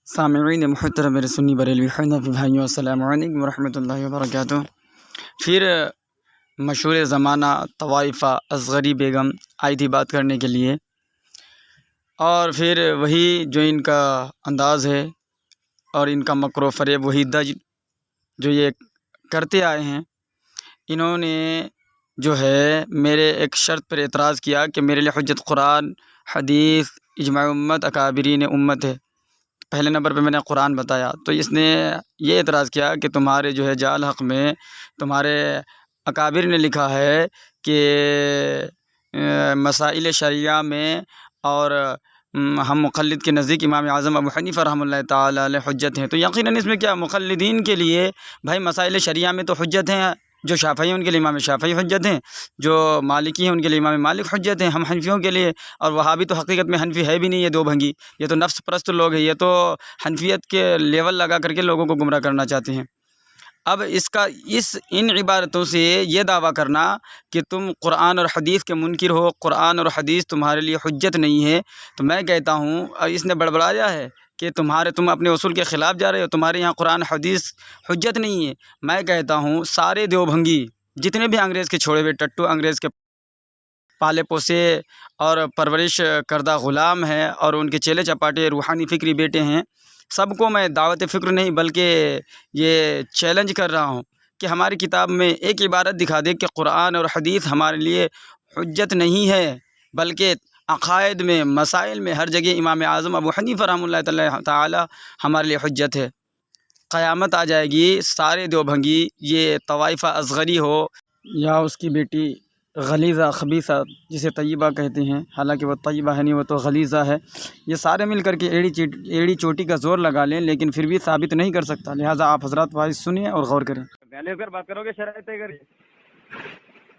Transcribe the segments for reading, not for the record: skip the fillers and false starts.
سامعین محترم میرے سنی بریلوی حنفی بھائیوں، السلام علیکم ورحمۃ اللہ وبرکاتہ۔ پھر مشہور زمانہ طوائفہ اصغری بیگم آئی تھی بات کرنے کے لیے، اور پھر وہی جو ان کا انداز ہے اور ان کا مکر و فریب، وہی دج جو یہ کرتے آئے ہیں، انہوں نے جو ہے میرے ایک شرط پر اعتراض کیا کہ میرے لیے حجت قرآن، حدیث، اجماع امت، اکابرین امت ہے۔ پہلے نمبر پہ میں نے قرآن بتایا، تو اس نے یہ اعتراض کیا کہ تمہارے جو ہے جعل حق میں تمہارے اکابر نے لکھا ہے کہ مسائل شرعیہ میں، اور ہم مقلد کے نزدیک امام اعظم ابو حنیفہ رحمۃ اللہ تعالی علیہ حجت ہیں۔ تو یقیناً اس میں کیا، مقلدین کے لیے بھائی مسائل شرعیہ میں تو حجت ہیں، جو شافعی ہیں ان کے لیے امام شافعی حجت ہیں، جو مالکی ہیں ان کے لیے امام مالک حجت ہیں، ہم حنفیوں کے لیے، اور وہابی تو حقیقت میں حنفی ہے بھی نہیں، یہ دو بھنگی، یہ تو نفس پرست لوگ ہیں، یہ تو حنفیت کے لیول لگا کر کے لوگوں کو گمراہ کرنا چاہتے ہیں۔ اب ان عبارتوں سے یہ دعویٰ کرنا کہ تم قرآن اور حدیث کے منکر ہو، قرآن اور حدیث تمہارے لیے حجت نہیں ہے، تو میں کہتا ہوں، اور اس نے بڑبڑایا ہے کہ تم اپنے اصول کے خلاف جا رہے ہو، تمہارے یہاں قرآن حدیث حجت نہیں ہے۔ میں کہتا ہوں سارے دیوبھنگی جتنے بھی انگریز کے چھوڑے ہوئے ٹٹو، انگریز کے پالے پوسے اور پرورش کردہ غلام ہیں، اور ان کے چیلے چپاٹے روحانی فکری بیٹے ہیں، سب کو میں دعوت فکر نہیں بلکہ یہ چیلنج کر رہا ہوں کہ ہماری کتاب میں ایک عبارت دکھا دے کہ قرآن اور حدیث ہمارے لیے حجت نہیں ہے، بلکہ عقائد میں، مسائل میں ہر جگہ امام اعظم ابو حنیفہ رحمۃ اللہ تعالی ہمارے لیے حجت ہے۔ قیامت آ جائے گی، سارے دیوبھنگی، یہ طوائفہ اصغری ہو یا اس کی بیٹی غلیظہ خبیثہ جسے طیبہ کہتے ہیں، حالانکہ وہ طیبہ ہے نہیں، وہ تو غلیظہ ہے، یہ سارے مل کر کے ایڑی چوٹی کا زور لگا لیں لیکن پھر بھی ثابت نہیں کر سکتا۔ لہٰذا آپ حضرات وائز سنیں اور غور کریں۔ پہلے کر بات کرو گے شرائط طے کر کے؟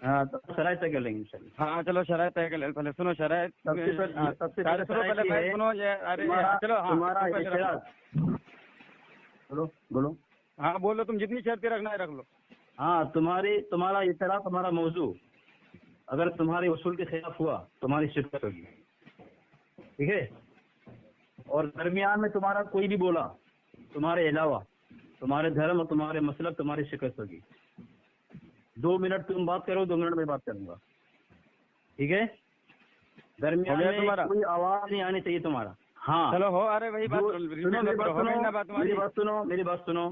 ہاں تو شرائط طے کر لیں گے انشاءاللہ۔ ہاں چلو شرائط طے کر لیں، پہلے سنو شرائط، سب سے پہلے سنو یہ، ارے چلو ہمارا بولو ہاں بولو، تم جتنی شرطیں رکھنا ہے رکھ لو۔ ہاں تمہارا اعتراف ہمارا موضوع اگر تمہارے اصول کے خلاف ہوا تمہاری شرکت ہوگی، ٹھیک ہے؟ اور درمیان میں تمہارا کوئی بھی بولا تمہارے علاوہ، تمہارے دھرم اور تمہارے مسلک، تمہاری شکست ہوگی۔ 2 منٹ تم بات کرو، 2 منٹ میں بات کروں گا، ٹھیک ہے؟ درمیان میں کوئی آواز نہیں آنی چاہیے تمہارا۔ ہاں چلو ہو، ارے وہی بات، میری بات سنو۔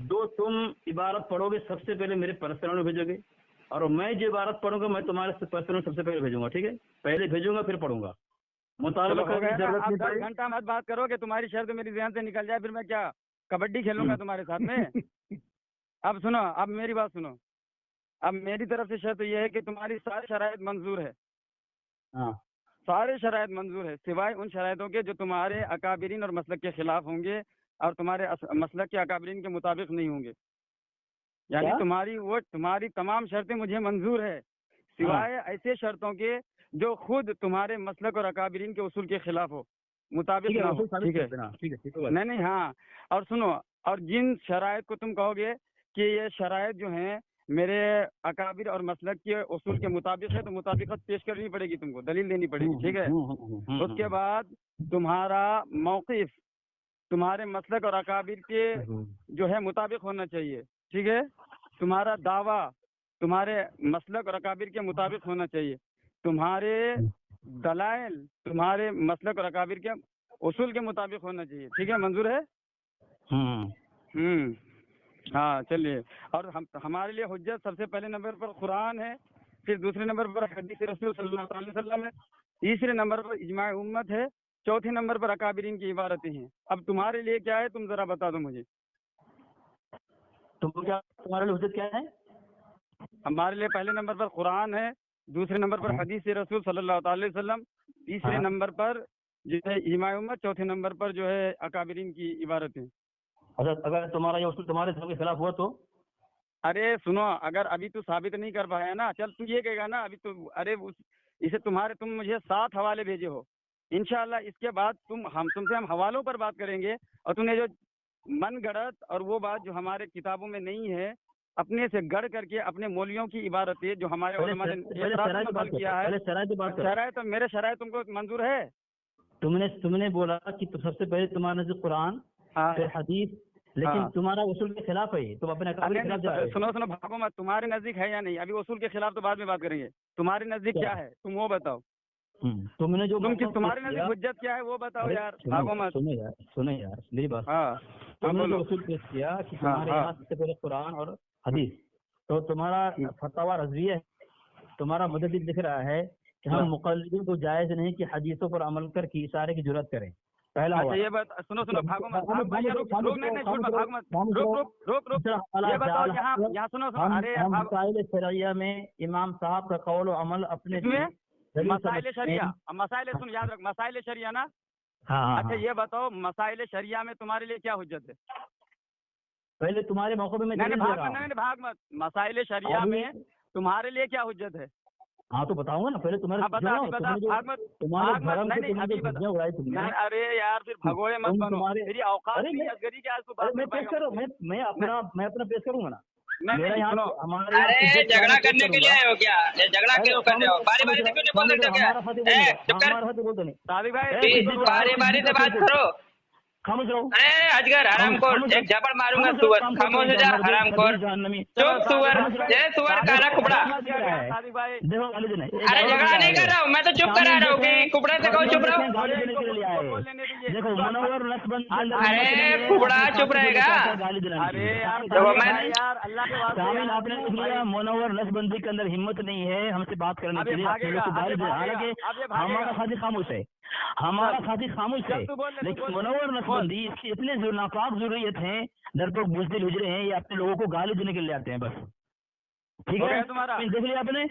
دو تم عبارت پڑھو گے، سب سے پہلے میرے پرسنل میں بھیجو گے، اور میں جو عبارت پڑھوں گا میں تمہارے پرسنل سب سے پہلے بھیجوں گا، ٹھیک ہے؟ پہلے بھیجوں گا پھر پڑھوں گا۔ مطالبہ کرنے کی ضرورت نہیں پڑے گی۔ 10 گھنٹہ مت بات کرو کہ تمہاری شرط میری ذہن سے نکل جائے، پھر میں کیا کبڈی کھیلوں گا تمہارے ساتھ میں؟ اب سنو، اب میری بات سنو، اب میری طرف سے شرط یہ ہے کہ تمہاری ساری شرائط منظور ہے، ہاں سارے شرائط منظور ہے، سوائے ان شرائطوں کے جو تمہارے اکابرین اور مسلک کے خلاف ہوں گے اور تمہارے مسلک کے اکابرین کے مطابق نہیں ہوں گے، یعنی تمہاری تمام شرطیں مجھے منظور ہے، سوائے ایسے شرطوں کے جو خود تمہارے مسلک اور اکابرین کے اصول کے خلاف ہو، مطابق نہ ہو، ٹھیک ہے؟ نہیں ہاں، اور سنو، اور جن شرائط کو تم کہو گے کہ یہ شرائط جو ہیں میرے اکابر اور مسلک کے اصول کے مطابق ہے، تو مطابقت پیش کرنی پڑے گی، تم کو دلیل دینی پڑے گی، ٹھیک ہے؟ اس کے بعد تمہارا موقف تمہارے مسلک اور اکابر کے جو ہے مطابق ہونا چاہیے، ٹھیک ہے؟ تمہارا دعویٰ تمہارے مسلک اور اکابر کے مطابق ہونا چاہیے، تمہارے دلائل تمہارے مسلک اور اکابر کے اصول کے مطابق ہونا چاہیے، ٹھیک ہے؟ منظور ہے؟ ہاں چلیے، اور ہمارے لیے حجت سب سے پہلے نمبر پر قرآن ہے، پھر دوسرے نمبر پر حدیث رسول صلی اللہ علیہ وسلم ہے، تیسرے نمبر پر اجماع امت ہے، چوتھے نمبر پر اکابرین کی عبارتیں ہیں۔ اب تمہارے لیے کیا ہے، تم ذرا بتا دو مجھے، تمہارے لیے حجت کیا ہے؟ ہمارے لیے پہلے نمبر پر قرآن ہے، دوسرے نمبر پر حدیث رسول صلی اللہ تعالی وسلم، تیسرے نمبر پر جو ہے اجماع امت، چوتھے نمبر پر جو ہے اکابرین کی عبارتیں۔ اگر تمہارا یہ اصول تمہارے دھرم کے خلاف ہوا تو؟ ارے سنو، اگر ابھی تو ثابت نہیں کر پایا نا، چل تو یہ کہے گا نا ابھی تو، ارے اسے تم مجھے 7 حوالے بھیجے ہو، انشاءاللہ اس کے بعد تم سے ہم حوالوں پر بات کریں گے، اور تم نے جو من گڑت اور وہ بات جو ہمارے کتابوں میں نہیں ہے اپنے سے گڑ کر کے اپنے مولویوں کی عبارتیں جو ہمارے علماء نے نقل کیا ہے، شرائط، میرے شرائط تم کو منظور ہے؟ तुमने बोला कि तो सबसे पहले तुम्हारा नजदीक कुरान हाँ फिर हदीस, लेकिन हाँ। तुम्हारा उसूल के खिलाफ है ये, तुम अपने अकाबिर के खिलाफ जा रहे हो। सुनो सुनो, भागो मत। तुम्हारे नजदीक है या नहीं? अभी उसूल के खिलाफ तो बाद में बात करेंगे। तुम्हारे नजदीक क्या है, तुम वो बताओ। तुमने जो तुम्हारे नजदीक हुज्जत क्या है वो बताओ यार, भागो मत। सुनो यार मेरी बात। हाँ तुमने जो बोलो। उसूल पेश किया कि हाँ, तुम्हारे हाँ। यहाँ सबसे पहले कुरान और हदीस, तो तुम्हारा फतवा रज़विया है, तुम्हारा मुजद्दिद लिख रहा है कि हम मुक़ल्लिदीन को जायज़ नहीं कि हदीसों पर अमल कर की इशारे की जुर्रत करें। पहला अच्छा हुआ। ये बात सुनो सुनो, भागो मत, नहीं, झूठ मत, भागो मत, रुक। ये बताओ यहाँ सुनो सुनो, अरे हम भागो। मसाइल शरिया में इमाम साहब का कौल और अमल अपने इसमें दलील मसाइल समझते शरिया, हैं। मसाइल सुन, याद रख, मसाइल शरिया ना। हाँ अच्छा ये बताओ, मसाइल शरिया में तुम्हारे लिए क्या हुज्जत है? पहले तुम्हारे मौके पे मैं नहीं दलील दे रहा हूँ। नहीं, भाग मत। मसाइल शरिया अभी- में तुम्हारे लिए क्या हुज्जत है? हाँ तो बताऊंगा ना, पहले तुम्हारे हाँ बता, अभी बता, भाग मत, तुम्हारे भाग मत। धर्म नहीं के नहीं, तुमने अभी जो बता। धज्जियां उड़ाई तुमने। नहीं, अरे यार फिर भगोड़े मत बनो। तुम्हारे- मेरी औकात अरे नहीं मैं- है असगरी के, आज तू अरे बात मैं कर पेश पाएगा करूँ, मुझसे। मैं अपना पेश करूंगा ना। नहीं मेरा यहाँ सुनो, हमारे यहाँ अरे इज्जत झगड़ा पेश करने के लिए करूंगा। आए हो क्या? ये झगड़ा अरे क्यों कर रहे हो? बारी बारी से क्यों नहीं बोल सकते क्या? हमारा साथी ए, बोलेगा, चुप कर। हमारा साथी बोलते नहीं। साबिक भाई ए, भी बारी बारी से बात करो। खामोश रहो। अरे अजगर हरामखोर, खामोश एक झपड़ मारूंगा खामोश सुअर। काम खामोश करते हो जा हैं, हरामखोर। जहन्नमी। चुप सुअर, ये सुअर काला कुबड़ा। साबिक भाई देखो गाली देना। अरे झगड़ा नहीं कर रहा हूँ मैं, तो चुप करा रहा हूँ कि कुबड़े से कहो चुप रहो। गाली देने के लिए आए। देखो मनोवर नसबंद के अंदर अरे हिम्मत नहीं है, कुबड़ा अपने चुप साथी को रहेगा। लेकर गाली दिलाने की। अरे यार देखो साबिक मैं- भाई, यार अल्लाह के वास्ते शामिल यार, आपने लिख लिया मनोवर नसबंदी के अंदर हिम्मत नहीं है हमसे बात करने अब के ये लिए, अपने लोग को भागेगा, गाली अब दे। ये हालांकि भागेगा, अब ये भागेगा। हमारा साथी खामोश है, हमारा साथी खामोश है, चल तू बोल ले, तू लेकिन बोल ले। मनोवर नसबंदी इसके इतने जो नापाक जरूरियत हैं, डरपोक बुज़दिल हुजरे हैं, ये अपने लोगों को गाली देने के लिए आते हैं बस। ठीक हो है गया तुम्हारा? देख लिया आपने,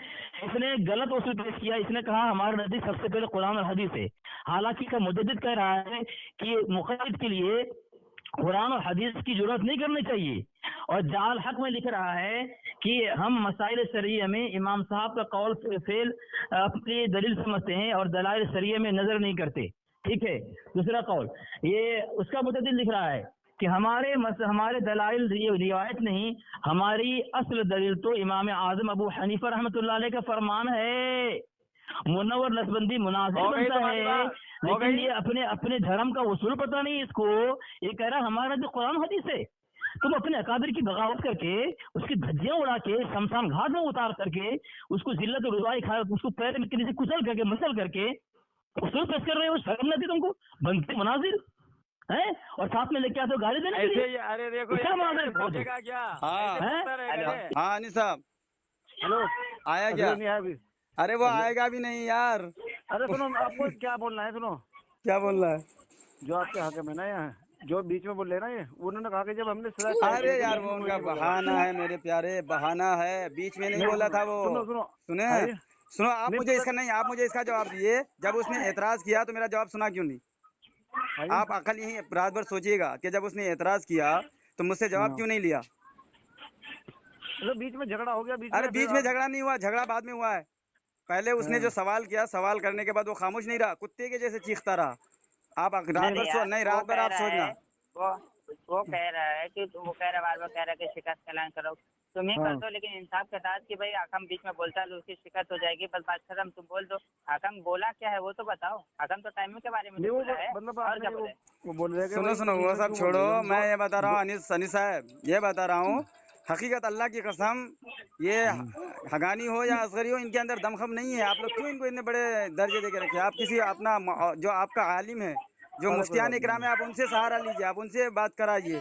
इसने गलत उसूल पेश किया। इसने कहा हमारे नजदीक सबसे पहले कुरान और हदीस है, हालांकि का मुजद्दिद कह रहा है कि मुक़ल्लिद के लिए कुरान और हदीस की जरूरत नहीं करनी चाहिए, और जाल हक में लिख रहा है कि हम मसाइल शरिया में इमाम साहब का कौल फेल अपनी दलील समझते हैं और दलाइल शरिया में नजर नहीं करते। ठीक है, दूसरा कौल ये उसका मुजद्दिद लिख रहा है कि हमारे दलाइल रिवायत नहीं, हमारी असल दलील तो इमाम आजम अबू हनीफा रहमतुल्लाह अलैह का फरमान है। मुनव्वर नसबंदी मुनासिब हो गई बनता तुम्हारी है, बात, हो लेकिन गई। ये अपने धर्म का उसूल पता नहीं इसको। ये कह रहा हमारा जो कुरान हदीस है, तुम अपने अकाबिर की बगावत करके उसकी धज्जियां उड़ा के शमशान घाट में उतार करके उसको जिल्लत और रुसवाई खा, उसको पैर में किसी से कुचल करके मसल करके उसूल पेश कर रहे हो। शर्म नहीं आती तुमको? बनते मुनाजिर हैं और साथ में लेके आते हो गाली देने के ऐसे लिए। ही, अरे देखो इसका यार, मुनाजिर ऐसे बहुत भोगेगा क्या? हाँ। ऐसे हैं? भोगता रहेगा रे। हाँ अनिस साहब, हेलो, आया क्या? नहीं आया अभी। अरे वो आएगा भी नहीं यार। अरे सुनो, आपको क्या बोलना है? सुनो, क्या बोल रहा है? जो आपके हक में ना, यहाँ जो बीच में बोल रहे हैं ना, ये उन्होंने कहा कि जब हमने सजा अरे यार वो उनका बहाना है मेरे प्यारे, बहाना है। बीच में नहीं बोला था वो। सुनो सुने भाई, सुनो, आप नहीं मुझे पता- इसका नहीं, आप मुझे इसका जवाब दिए। जब उसने एतराज किया तो मेरा जवाब सुना क्यों नहीं? भाई, आप अकल यही रात भर सोचिएगा कि जब उसने एतराज किया तो मुझसे जवाब क्यों नहीं लिया? मतलब बीच में झगड़ा हो गया, अरे बीच में झगड़ा नहीं हुआ, झगड़ा बाद में हुआ है। पहले उसने हाँ। जो सवाल किया, सवाल करने के बाद वो खामोश नहीं रहा, कुत्ते के जैसे चीखता रहा। आप रात भर नहीं, रात भर आप सोचना। वो कह रहा है कि वो कह रहा, बार बार कह रहा है कि शिकस्त का ऐलान करो, तुम ही कर दो, लेकिन इंसाफ के साथ कि भाई हाकम बीच में बोलता है तो उसकी शिकस्त हो जाएगी, बस बात खत्म, तुम बोल दो। हाकम बोला क्या है वो तो बताओ। हाकम तो टाइमिंग के बारे में नहीं, वो बोल रहा है, मतलब और क्या बोले? वो बोल रहे हैं कि सुनो भाई सुनो, वो बीच में सब क्यों छोड़ो। बोल रहे हो? मैं ये बता रहा हूँ अनिस साहब, ये बता रहा हूँ हकीकत अल्लाह की कसम, ये हगानी हो या असगरी हो, इनके अंदर दमखम नहीं है। आप लोग क्यों इनको इतने बड़े दर्जे दे के रखे? आप किसी अपना जो आपका आलिम है, जो मुफ्तियान इकराम है, आप उनसे सहारा लीजिए, आप उनसे बात कराइए।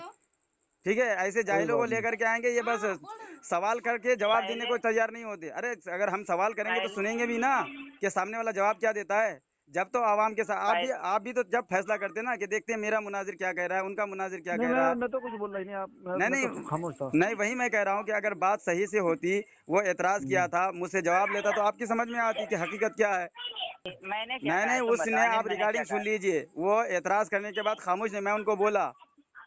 ठीक है, ऐसे जाहिलों को लेकर के आएंगे, ये बस सवाल करके जवाब देने को तैयार नहीं होते। अरे अगर हम सवाल करेंगे तो सुनेंगे भी ना कि सामने वाला जवाब क्या देता है। जब तो आवाम के साथ आप भी तो जब फैसला करते ना कि देखते हैं मेरा मुनाजिर क्या कह रहा है, उनका मुनाजिर क्या कह रहा है। मैं तो कुछ बोल रहा ही नहीं, आप नहीं तो खामोश था। नहीं, वही मैं कह रहा हूँ कि अगर बात सही से होती, वो एतराज किया था, मुझसे जवाब लेता, तो आपकी समझ में आती कि हकीकत क्या है। मैंने क्या कहा नहीं, है, तुम उसने, बताओ, आप मैंने रिकॉर्डिंग क्या सुन लीजिए, वो एतराज करने के बाद खामोश नहीं। मैं उनको बोला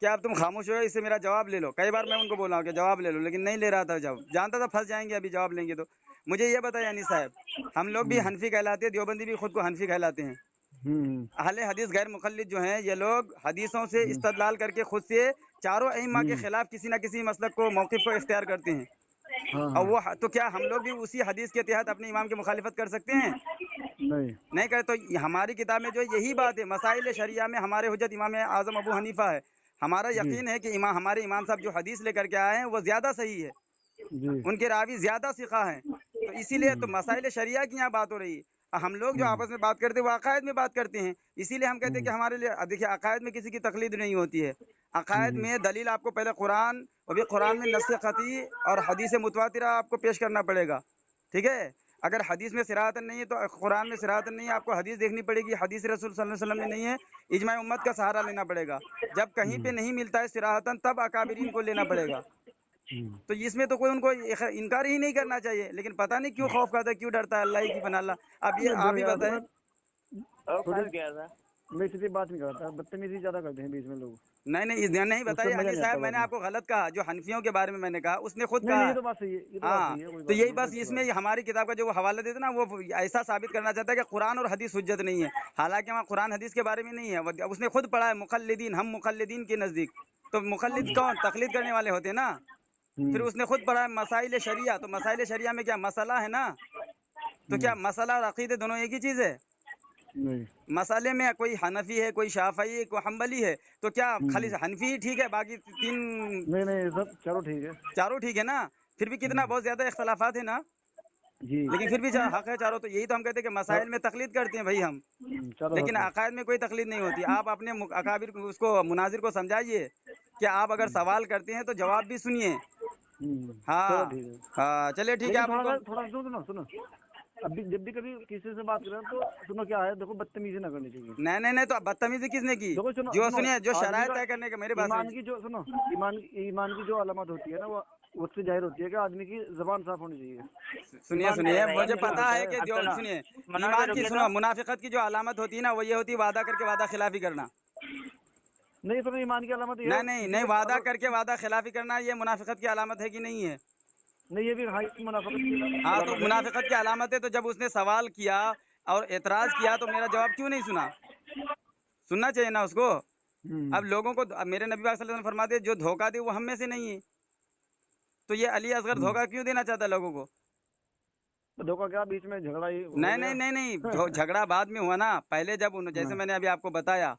कि अब तुम खामोश हो, इससे मेरा जवाब ले लो। कई बार मैं उनको बोला हूँ कि जवाब ले लो, लेकिन नहीं ले रहा था जवाब। जानता था फंस जाएंगे अभी जवाब लेंगे तो। मुझे ये बताया अनिस साहब, हम लोग भी हनफी कहलाते हैं, देवबंदी भी खुद को हनफी कहलाते हैं। अहले हदीस गैर मुखल्लिद जो हैं, ये लोग हदीसों से इस्तदलाल करके खुद से चारों अइम्मा के खिलाफ किसी न किसी मसलक को, मौक़िफ़ को इख्तियार करते हैं। और वो तो क्या हम लोग भी उसी हदीस के तहत अपने इमाम की मुखालिफत कर सकते हैं? नहीं करे तो हमारी किताब में जो यही बात है, मसाइल शरिया में हमारे हुज्जत इमाम आज़म अबू हनीफा है। हमारा यकीन है कि हमारे इमाम साहब जो हदीस लेकर के आए हैं वो ज़्यादा सही है, जी उनके रावी ज़्यादा सिखा हैं, तो इसीलिए तो मसाइल शरिया की यहाँ बात हो रही है। हम लोग जो आपस में बात करते हैं वो अकायद में बात करते हैं, इसीलिए हम कहते हैं कि हमारे लिए देखिए अकायद में किसी की तकलीद नहीं होती है। अकायद में दलील आपको पहले कुरान और भी कुरान में नस्स क़ती और हदीस मुतवातिरा आपको पेश करना पड़ेगा, ठीक है। अगर हदीस में सिराहतन नहीं है तो कुरान में सिराहतन नहीं है, आपको हदीस देखनी पड़ेगी, हदीस रसूल सल्लल्लाहु अलैहि वसल्लम में नहीं है, इजमा उम्मत का सहारा लेना पड़ेगा। जब कहीं पे नहीं मिलता है सिराहतन तब अकाबिरीन को लेना पड़ेगा। तो इसमें तो कोई उनको इनकार ही नहीं करना चाहिए, लेकिन पता नहीं क्यों खौफ खाता है, क्यों डरता है, अल्लाह ही की बना अल्लाह। अब ये आप ही बताएं। मैं इसलिए बात नहीं करता, बदतमीजी ज्यादा करते हैं बीच में लोग। नहीं बताइए मजा अली नहीं साहब, आता मैंने बात आपको गलत कहा, जो हनफियों के बारे में मैंने कहा उसने खुद नहीं कहा नहीं, है। ये तो बात सही है, ये तो बात हाँ, सही है, कोई तो बात यही नहीं, बस अच्छी इसमें बात हमारी किताब का जो वो हवाला देते ना वो ऐसा साबित करना चाहता है कि कुरान और हदीस हुज्जत नहीं है, हालांकि वहाँ कुरान हदीस के बारे में नहीं है। उसने खुद पढ़ा है मुक़ल्लिदीन, हम मुक़ल्लिदीन के नज़दीक, तो मुक़ल्लिद कौन, तक़लीद करने वाले होते हैं ना। फिर उसने खुद पढ़ा है मसाइल शरिया, तो मसाइल शरिया में क्या मसला है ना, तो क्या मसला और अक़ीदे दोनों एक ही चीज़ है। नहीं मसाले में कोई हनफी है, कोई शाफ़ई है, कोई हम्बली है, तो क्या खाली हनफी ही ठीक है, बाकी तीन नहीं नहीं, सब चलो ठीक है चारों ठीक है ना। फिर भी कितना बहुत ज़्यादा इख्तलाफात है ना, जी। लेकिन फिर भी हक है चारों। तो यही तो हम कहते हैं कि मसाइल में तकलीद करते हैं भाई हम, चलो लेकिन सब अकायद में कोई तकलीद नहीं होती। आप अपने अकाबिर उसको मुनाजिर को समझाइए कि आप अगर सवाल करते हैं तो जवाब भी सुनिए। चलो हाँ ठीक है। हाँ, चलिए ठीक है। लेकिन आप उनको थोड़ा सुनो सुनो, अभी जब भी कभी किसी से बात करें तो सुनो क्या है, देखो बदतमीजी ना करनी चाहिए। नहीं, तो बदतमीजी किसने की, देखो सुनो जो सुनो, सुनिए जो आदमी शरायत का तय करने का, मेरी बात ईमान सुनिए। की जो सुनो ईमान की जो अलामत होती है ना, वो उससे जाहिर होती है कि आदमी की जबान साफ होनी चाहिए। सुनिए ईमान क्या मुझे क्या पता होता है कि अब जो सुनो, सुनिए मनोज ईमान की, रुकिए सुनो तो। मुनाफिकत की जो अलामत होती है ना वो ये होती है वादा करके वादा खिलाफी करना। नहीं सुनो, ईमान की अलामत ये नहीं, वादा करके वादा खिलाफी करना ये मुनाफिकत की अलामत है कि नहीं है। नहीं, ये भी हाई मुनाफिकत की हाँ, तो अलामत है। मुनाफिकत की अलामत है। तो जब उसने सवाल किया और एतराज किया तो मेरा जवाब क्यों नहीं सुना, सुनना चाहिए ना उसको। अब लोगों को, अब मेरे नबी पाक सल्लल्लाहु अलैहि वसल्लम फरमाते जो धोखा दे वो हम में से नहीं है, तो ये अली असगर धोखा क्यों देना चाहता है लोगों को। धोखा क्या, बीच में झगड़ा ही हो गया। नहीं, झगड़ा बाद में हुआ ना, पहले जब जैसे मैंने अभी आपको बताया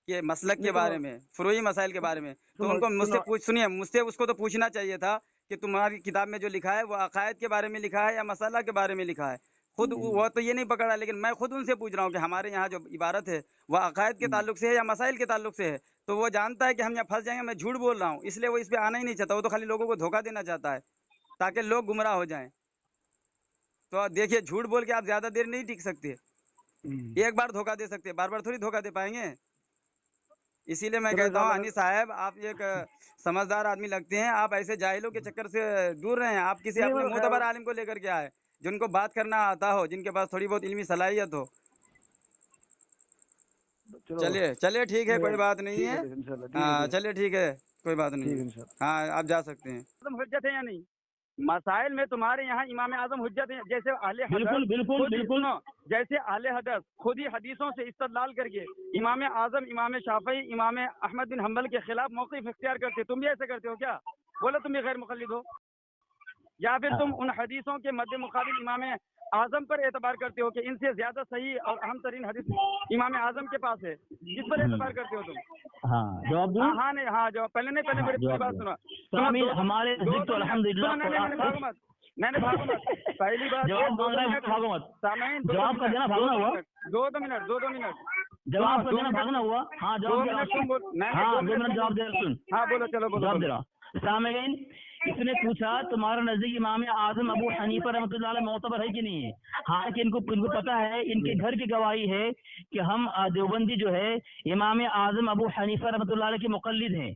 कि मसलक के नहीं बारे सुनो में, फुरूई मसाइल के बारे में, तो सुनो उनको मुझसे सुनो, सुनिए, मुझसे उसको तो पूछना चाहिए था कि तुम्हारी किताब में जो लिखा है वो अकायद के बारे में लिखा है या मसाला के बारे में लिखा है। खुद वो तो ये नहीं पकड़ा, लेकिन मैं खुद उनसे पूछ रहा हूँ कि हमारे यहाँ जो इबारत है वह अकायद के ताल्लुक से है या मसाइल के ताल्लुक से है। तो वो जानता है कि हम यहाँ फंस जाएंगे, मैं झूठ बोल रहा हूँ, इसलिए वो इस पर आना ही नहीं चाहता। वो तो खाली लोगों को धोखा देना चाहता है ताकि लोग गुमराह हो जाएं। तो देखिए, झूठ बोल के आप ज़्यादा देर नहीं टिक सकते। एक बार धोखा दे सकते, बार बार थोड़ी धोखा दे पाएंगे। इसीलिए मैं कहता हूँ अनी साहब, आप एक समझदार आदमी लगते हैं, आप ऐसे जाहिलों के चक्कर से दूर रहें। आप किसी नहीं अपने मैं मोतबर आलिम को लेकर के आए, जिनको बात करना आता हो, जिनके पास थोड़ी बहुत इल्मी सलाहियत हो। चलो चलिए ठीक है, कोई बात नहीं ठीक है। है इंशाल्लाह, ठीक हाँ है चलिए ठीक है, कोई बात नहीं ठीक है। है इंशाल्लाह। हाँ, आप जा सकते हैं। तुम हुज्जत है या नहीं, मसाइल में तुम्हारे यहाँ इमाम आजम हुज्जत है। जैसे अहले हदीस, बिल्कुल जैसे अहले हदीस खुद ही हदीसों से इस्तदलाल करके इमाम आजम, इमाम शाफई, इमाम अहमद बिन हम्बल के खिलाफ मौक़िफ़ इख्तियार करते, तुम भी ऐसे करते हो क्या? बोलो तुम भी गैर मुक़ल्लिद हो, या फिर तुम उन हदीसों के मद्दे मुक़ाबिल इमाम आजम पर एतबार करते हो कि इनसे ज्यादा सही और अहम तरीन हदीस इमाम आजम के पास है, जिस पर एतबार करते हो तुम? हाँ, जवाब दूं? हाँ नहीं, हाँ जवाब, पहले मेरी पूरी बात सुनो। हमारे नजदीक तो अल्हम्दुलिल्लाह मैंने भागो मत। पहली बात, जवाब मांग रहा है, भागो मत। जवाब का देना भागना हुआ, दो मिनट जवाब का देना भागना हुआ। हाँ, जवाब दे रहा हूँ। हाँ, 2 मिनट जवाब दे रहा हूँ, सुन। हाँ बोलो, चलो बोलो। जवाब दे रहा हूँ। सामईन, इसने पूछा तुम्हारा नजदीक इमाम आजम अबू हनीफा रहमतुल्लाह अलैह मोतबर है कि नहीं है? हाँ, कि इनको पता है, इनके घर की गवाही है कि हम देवबंदी जो है इमाम आजम अबू हनीफा रहमतुल्लाह अलैह के मुक़ल्लिद हैं।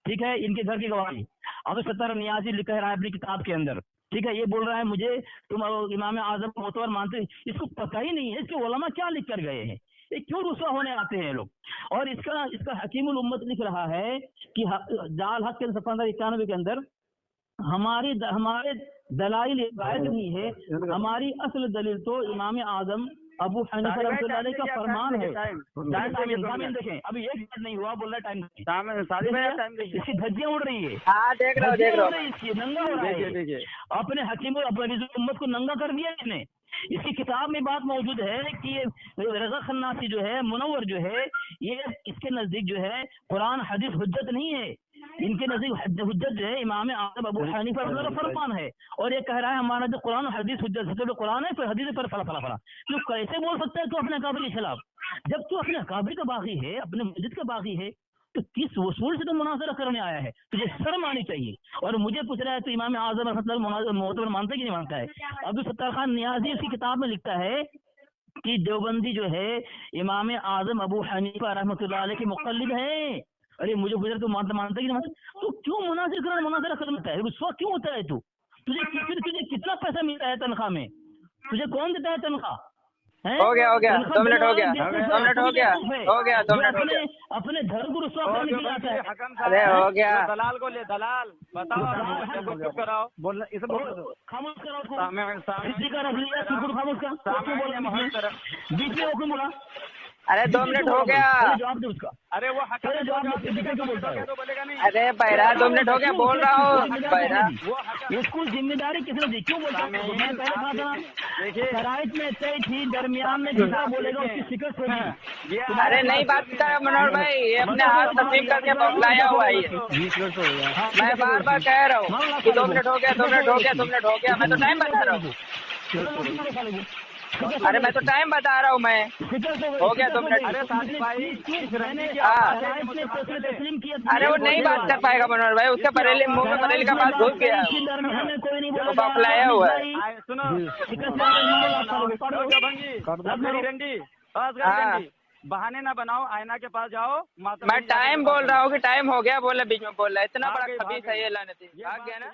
ठीक है, इनके घर की गवाही अब 70 लिखा है अपनी किताब के अंदर। ठीक है, ये बोल रहा है मुझे तुम इमाम आजम को मोतबर मानते, इसको पता ही नहीं है इसके उलमा क्या लिख कर गए हैं, ये क्यों रुस्वा होने आते हैं लोग। और इसका हकीमुल उम्मत लिख रहा है कि जाल हक के 91 के अंदर हमारे दलाइल गायब नहीं है, हमारी असल दलील तो इमाम आजम अबू हनीफा रहमतुल्लाह अलैह का फरमान है। टाइम देखें, अभी एक मिनट नहीं हुआ, बोल रहा टाइम इसकी धज्जियां उड़ रही है। हाँ देख रहा हूँ। इसकी नंगा हो रहा है, अपने हकीम अपने उम्मत को नंगा कर दिया इसने। इसकी किताब में बात मौजूद है कि रज़ा खन्नासी जो है, मुनव्वर जो है, ये इसके नजदीक जो है कुरान हदीस हुज्जत नहीं है। इनके नजदीक हुज्जत जो है इमाम आज़म अबू हनीफा का फरमान है, और ये कह रहा है हमारा जो कुरान हदीस हुज्जत है, तो कुरान है फिर हदीस पर फला फला फला। तो कैसे बोल सकता है तू अपने काबिल के खिलाफ? जब तू अपने काबिल का बागी है, अपने मस्जिद का बागी है, तो किस वसूल से तो मुनाजरा करने आया है? तुझे शर्म आनी चाहिए। और मुझे पूछ रहा है तो इमाम आज़म मोतबर मानता कि नहीं मानता है? अब्दुल सत्तार खान नियाज़ी इसकी किताब में लिखता है कि देवबंदी जो है इमाम आज़म अबू हनीफा रहमतुल्लाह अलैह के मुक़ल्लिद है। अरे मुझे गुजर तो मानता कि नहीं मानता? तो क्यों मुनाजरा करता है? रुस्वा क्यों होता है तू? तुझे कितना पैसा मिलता है तनख्वाह में? तुझे कौन देता है तनख्वाह? हो गया 2 मिनट हो गया 2 मिनट हो गया 2 मिनट हो गया। अपने धर्म को रुस्वा करने के लिए आता है। अरे हो गया। दलाल को ले, दलाल बताओ, चुप कराओ, बोलना इसे बोल खामोश करो उसको। किसी का रख लिया सुकुर खामोश का, क्यों बोला बीच में वो क्यों बोला? अरे 2 मिनट हो गया। जवाब दे उसका। अरे वो पहले जवाब दे, किसी को बोलता है? तो बोलेगा नहीं। अरे बहरा 2 मिनट हो गया बोल रहा हूँ बहरा। उसको जिम्मेदारी किसने दी? क्यों बोलता है? मैं पहले कहा था शराइत में तय थी, दरमियान में जितना बोलेगा उसकी शिकस्त होगी। अरे नहीं बात कर मनोहर भाई, ये अपने हाथ तस्लीम करके बौखलाया हुआ है ये। मैं बार बार कह रहा हूँ कि 2 मिनट हो गया 2 मिनट हो गया 2 मिनट हो गया। मैं तो टाइम बता रहा हूँ। अरे मैं तो टाइम बता रहा हूँ। मैं हो गया 2 मिनट। अरे वो नहीं बात कर पाएगा मनोहर भाई, उसका बरेली मुंह में बरेली का बात घुस गया, वो बौखलाया हुआ है। हाँ बहाने ना बनाओ, आईना के पास जाओ। मैं टाइम बोल रहा हूँ कि टाइम हो गया, बोला बीच में बोल रहा है। इतना बड़ा खबीस है ये लानती। भाग गया ना।